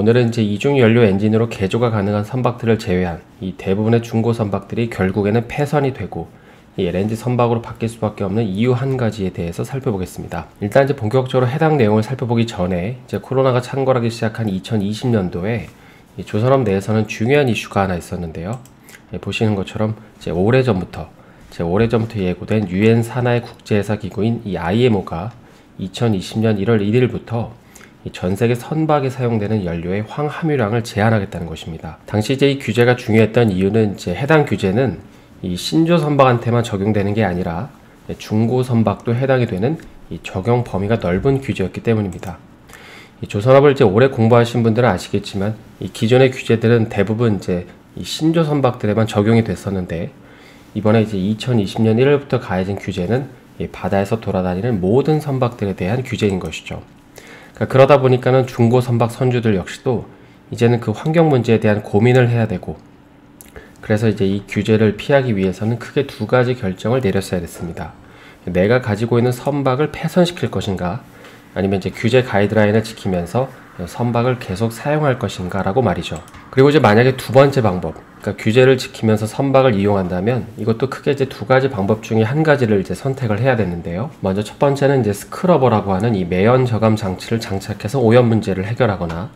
오늘은 이제 이중 연료 엔진으로 개조가 가능한 선박들을 제외한 이 대부분의 중고 선박들이 결국에는 폐선이 되고 이 LNG 선박으로 바뀔 수밖에 없는 이유 한 가지에 대해서 살펴보겠습니다. 일단 이제 본격적으로 해당 내용을 살펴보기 전에 이제 코로나가 창궐하기 시작한 2020년도에 이 조선업 내에서는 중요한 이슈가 하나 있었는데요. 보시는 것처럼 오래전부터 예고된 유엔 산하의 국제회사 기구인 이 IMO가 2020년 1월 1일부터 전 세계 선박에 사용되는 연료의 황함유량을 제한하겠다는 것입니다. 당시 이제 이 규제가 중요했던 이유는 이제 해당 규제는 이 신조 선박한테만 적용되는 게 아니라 중고 선박도 해당이 되는 이 적용 범위가 넓은 규제였기 때문입니다. 이 조선업을 이제 오래 공부하신 분들은 아시겠지만 이 기존의 규제들은 대부분 이제 이 신조 선박들에만 적용이 됐었는데 이번에 이제 2020년 1월부터 가해진 규제는 이 바다에서 돌아다니는 모든 선박들에 대한 규제인 것이죠. 그러다 보니까는 중고 선박 선주들 역시도 이제는 그 환경 문제에 대한 고민을 해야 되고, 그래서 이제 이 규제를 피하기 위해서는 크게 두 가지 결정을 내렸어야 됐습니다. 내가 가지고 있는 선박을 폐선시킬 것인가, 아니면 이제 규제 가이드라인을 지키면서 선박을 계속 사용할 것인가 라고 말이죠. 그리고 이제 만약에 두 번째 방법, 그러니까 규제를 지키면서 선박을 이용한다면 이것도 크게 이제 두 가지 방법 중에 한 가지를 이제 선택을 해야 되는데요. 먼저 첫 번째는 이제 스크러버라고 하는 이 매연 저감 장치를 장착해서 오염 문제를 해결하거나,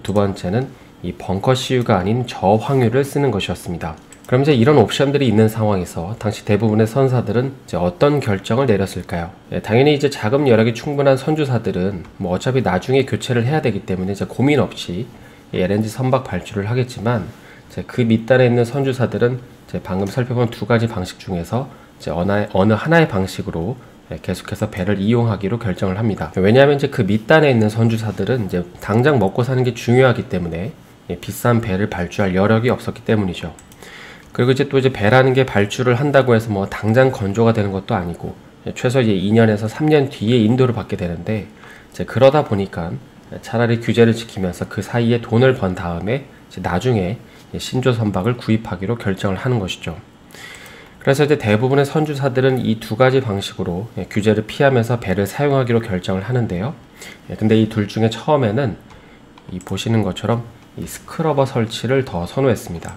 두 번째는 이 벙커 CU가 아닌 저황유를 쓰는 것이었습니다. 그럼 이제 이런 옵션들이 있는 상황에서 당시 대부분의 선사들은 이제 어떤 결정을 내렸을까요? 당연히 이제 자금 여력이 충분한 선주사들은 뭐 어차피 나중에 교체를 해야 되기 때문에 이제 고민 없이 LNG 선박 발주를 하겠지만, 이제 그 밑단에 있는 선주사들은 이제 방금 살펴본 두 가지 방식 중에서 이제 어느 하나의 방식으로 계속해서 배를 이용하기로 결정을 합니다. 왜냐하면 이제 그 밑단에 있는 선주사들은 이제 당장 먹고 사는 게 중요하기 때문에 비싼 배를 발주할 여력이 없었기 때문이죠. 그리고 이제 또 이제 배라는 게 발주를 한다고 해서 뭐 당장 건조가 되는 것도 아니고 최소 이제 2년에서 3년 뒤에 인도를 받게 되는데, 이제 그러다 보니까 차라리 규제를 지키면서 그 사이에 돈을 번 다음에 이제 나중에 신조 선박을 구입하기로 결정을 하는 것이죠. 그래서 이제 대부분의 선주사들은 이 두 가지 방식으로 규제를 피하면서 배를 사용하기로 결정을 하는데요. 근데 이 둘 중에 처음에는 이 보시는 것처럼 이 스크러버 설치를 더 선호했습니다.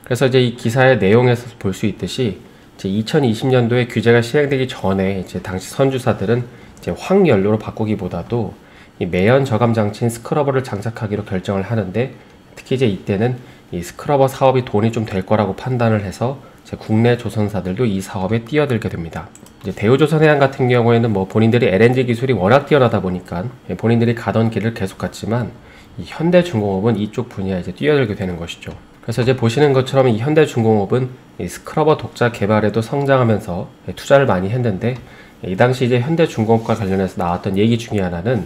그래서 이제 이 기사의 내용에서 볼 수 있듯이 이제 2020년도에 규제가 시행되기 전에 이제 당시 선주사들은 이제 황연료로 바꾸기보다도 이 매연 저감 장치인 스크러버를 장착하기로 결정을 하는데, 특히 이제 이때는 이 스크러버 사업이 돈이 좀 될 거라고 판단을 해서 이제 국내 조선사들도 이 사업에 뛰어들게 됩니다. 이제 대우조선해양 같은 경우에는 뭐 본인들이 LNG 기술이 워낙 뛰어나다 보니까 본인들이 가던 길을 계속 갔지만, 이 현대중공업은 이쪽 분야에 이제 뛰어들게 되는 것이죠. 그래서 이제 보시는 것처럼 이 현대중공업은 이 스크러버 독자 개발에도 성장하면서 투자를 많이 했는데, 이 당시 이제 현대중공업과 관련해서 나왔던 얘기 중에 하나는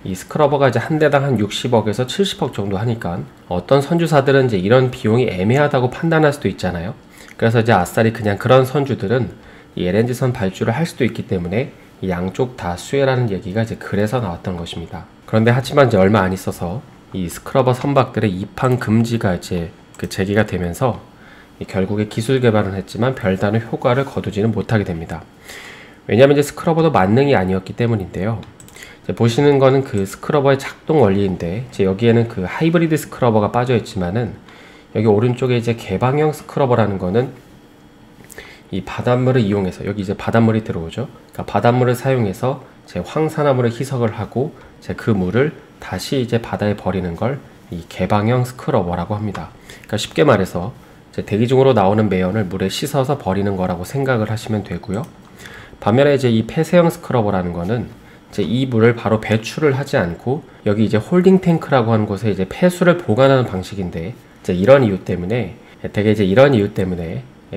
이 스크러버가 이제 한 대당 한 60억에서 70억 정도 하니까 어떤 선주사들은 이제 이런 비용이 애매하다고 판단할 수도 있잖아요. 그래서 이제 아싸리 그냥 그런 선주들은 이 LNG선 발주를 할 수도 있기 때문에 이 양쪽 다 수혜라는 얘기가 이제 그래서 나왔던 것입니다. 그런데 하지만 이제 얼마 안 있어서 이 스크러버 선박들의 입항 금지가 이제 제기가 되면서 결국에 기술 개발은 했지만 별다른 효과를 거두지는 못하게 됩니다. 왜냐하면 이제 스크러버도 만능이 아니었기 때문인데요. 이제 보시는 거는 그 스크러버의 작동 원리인데, 이제 여기에는 그 하이브리드 스크러버가 빠져 있지만은 여기 오른쪽에 이제 개방형 스크러버라는 거는 이 바닷물을 이용해서, 여기 이제 바닷물이 들어오죠. 그러니까 바닷물을 사용해서 제 황산화물을 희석을 하고 이제 그 물을 다시 이제 바다에 버리는 걸 이 개방형 스크러버라고 합니다. 그러니까 쉽게 말해서 이제 대기 중으로 나오는 매연을 물에 씻어서 버리는 거라고 생각을 하시면 되고요. 반면에 이제 이 폐쇄형 스크러버라는 거는 이제 이 물을 바로 배출을 하지 않고 여기 이제 홀딩 탱크라고 하는 곳에 이제 폐수를 보관하는 방식인데, 이제 이런 이유 때문에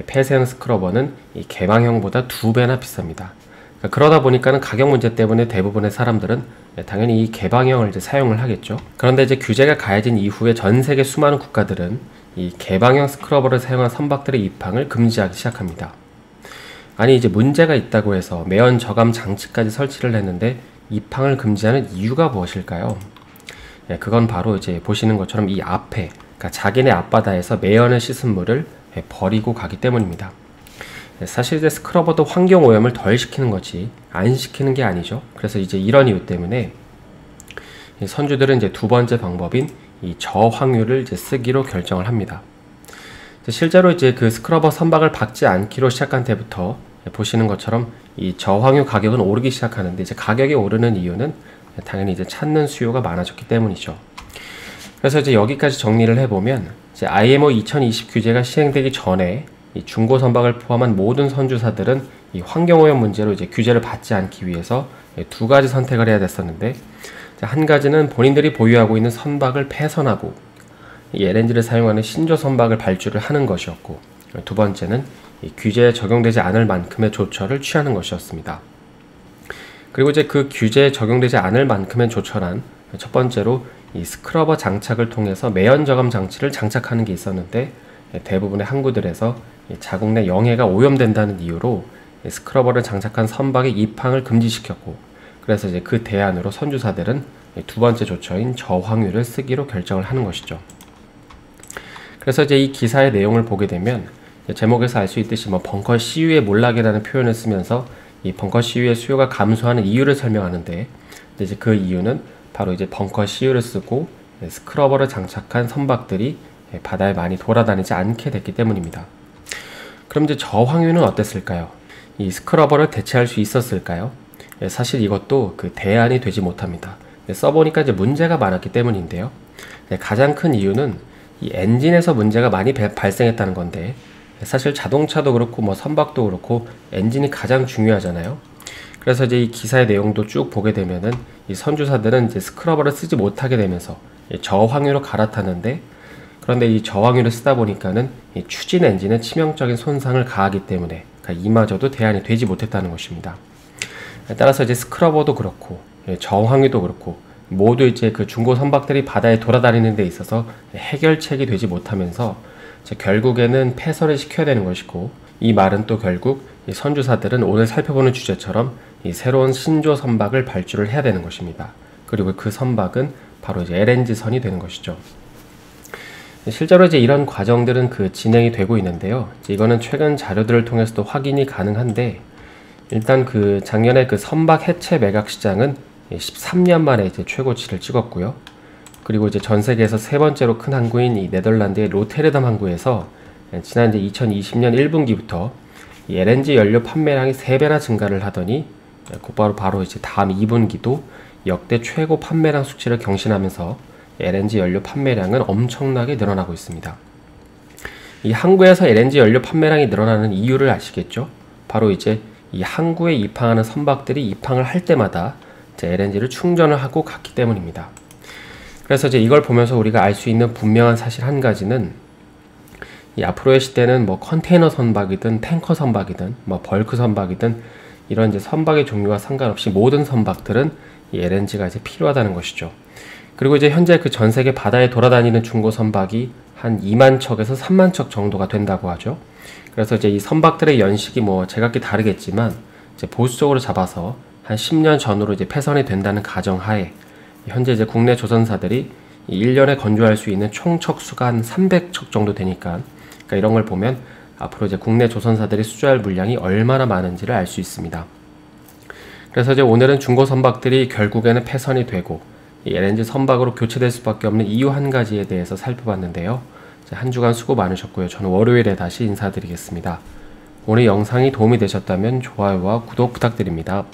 폐쇄형 스크러버는 이 개방형보다 2배나 비쌉니다. 그러다 보니까는 가격 문제 때문에 대부분의 사람들은 당연히 이 개방형을 이제 사용을 하겠죠. 그런데 이제 규제가 가해진 이후에 전 세계 수많은 국가들은 이 개방형 스크러버를 사용한 선박들의 입항을 금지하기 시작합니다. 아니 이제 문제가 있다고 해서 매연 저감 장치까지 설치를 했는데 입항을 금지하는 이유가 무엇일까요? 그건 바로 이제 보시는 것처럼 이 앞에, 그러니까 자기네 앞바다에서 매연을 씻은 물을 버리고 가기 때문입니다. 사실 이제 스크러버도 환경 오염을 덜 시키는 거지 안 시키는 게 아니죠. 그래서 이제 이런 이유 때문에 이 선주들은 이제 두 번째 방법인 이 저황유를 이제 쓰기로 결정을 합니다. 실제로 이제 그 스크러버 선박을 박지 않기로 시작한 때부터 보시는 것처럼 이 저황유 가격은 오르기 시작하는데, 이제 가격이 오르는 이유는 당연히 이제 찾는 수요가 많아졌기 때문이죠. 그래서 이제 여기까지 정리를 해보면, 이제 IMO 2020 규제가 시행되기 전에 이 중고 선박을 포함한 모든 선주사들은 이 환경오염 문제로 이제 규제를 받지 않기 위해서 두 가지 선택을 해야 됐었는데, 한 가지는 본인들이 보유하고 있는 선박을 폐선하고 이 LNG를 사용하는 신조 선박을 발주를 하는 것이었고, 두 번째는 이 규제에 적용되지 않을 만큼의 조처를 취하는 것이었습니다. 그리고 이제 그 규제에 적용되지 않을 만큼의 조처란 첫 번째로 이 스크러버 장착을 통해서 매연 저감 장치를 장착하는 게 있었는데, 대부분의 항구들에서 자국 내 영해가 오염된다는 이유로 스크러버를 장착한 선박의 입항을 금지시켰고, 그래서 이제 그 대안으로 선주사들은 두 번째 조처인 저황유를 쓰기로 결정을 하는 것이죠. 그래서 이제 이 기사의 내용을 보게 되면 제목에서 알 수 있듯이 벙커 CU의 몰락이라는 표현을 쓰면서 이 벙커 CU의 수요가 감소하는 이유를 설명하는데, 이제 그 이유는 바로 이제 벙커 CU를 쓰고 스크러버를 장착한 선박들이 바다에 많이 돌아다니지 않게 됐기 때문입니다. 그럼 이제 저황유는 어땠을까요? 이 스크러버를 대체할 수 있었을까요? 사실 이것도 그 대안이 되지 못합니다. 써보니까 이제 문제가 많았기 때문인데요. 가장 큰 이유는 이 엔진에서 문제가 많이 발생했다는 건데, 사실 자동차도 그렇고 선박도 그렇고 엔진이 가장 중요하잖아요. 그래서 이제 이 기사의 내용도 쭉 보게 되면은 이 선주사들은 이제 스크러버를 쓰지 못하게 되면서 저황유로 갈아탔는데, 그런데 이 저황유를 쓰다 보니까는 이 추진 엔진에 치명적인 손상을 가하기 때문에 이마저도 대안이 되지 못했다는 것입니다. 따라서 이제 스크러버도 그렇고 저황유도 그렇고 모두 이제 그 중고 선박들이 바다에 돌아다니는 데 있어서 해결책이 되지 못하면서 결국에는 폐선을 시켜야 되는 것이고, 이 말은 또 결국 이 선주사들은 오늘 살펴보는 주제처럼 이 새로운 신조 선박을 발주를 해야 되는 것입니다. 그리고 그 선박은 바로 이제 LNG선이 되는 것이죠. 실제로 이제 이런 과정들은 그 진행이 되고 있는데요. 이거는 최근 자료들을 통해서도 확인이 가능한데, 일단 그 작년에 그 선박 해체 매각 시장은 13년 만에 이제 최고치를 찍었고요. 그리고 이제 전 세계에서 세 번째로 큰 항구인 이 네덜란드의 로테르담 항구에서 지난 이제 2020년 1분기부터 이 LNG 연료 판매량이 3배나 증가를 하더니, 곧바로 바로 이제 다음 2분기도 역대 최고 판매량 수치를 경신하면서 LNG 연료 판매량은 엄청나게 늘어나고 있습니다. 이 항구에서 LNG 연료 판매량이 늘어나는 이유를 아시겠죠? 바로 이제 이 항구에 입항하는 선박들이 입항을 할 때마다 이제 LNG를 충전을 하고 갔기 때문입니다. 그래서 이제 이걸 보면서 우리가 알 수 있는 분명한 사실 한 가지는, 이 앞으로의 시대는 컨테이너 선박이든 탱커 선박이든 벌크 선박이든 이런 이제 선박의 종류와 상관없이 모든 선박들은 이 LNG가 이제 필요하다는 것이죠. 그리고 이제 현재 그 전 세계 바다에 돌아다니는 중고 선박이 한 2만 척에서 3만 척 정도가 된다고 하죠. 그래서 이제 이 선박들의 연식이 제각기 다르겠지만, 이제 보수적으로 잡아서 한 10년 전으로 이제 폐선이 된다는 가정하에 현재 이제 국내 조선사들이 1년에 건조할 수 있는 총 척수가 한 300척 정도 되니까, 그러니까 이런 걸 보면 앞으로 이제 국내 조선사들이 수주할 물량이 얼마나 많은지를 알 수 있습니다. 그래서 이제 오늘은 중고 선박들이 결국에는 폐선이 되고 이 LNG 선박으로 교체될 수밖에 없는 이유 한 가지에 대해서 살펴봤는데요. 한 주간 수고 많으셨고요. 저는 월요일에 다시 인사드리겠습니다. 오늘 영상이 도움이 되셨다면 좋아요와 구독 부탁드립니다.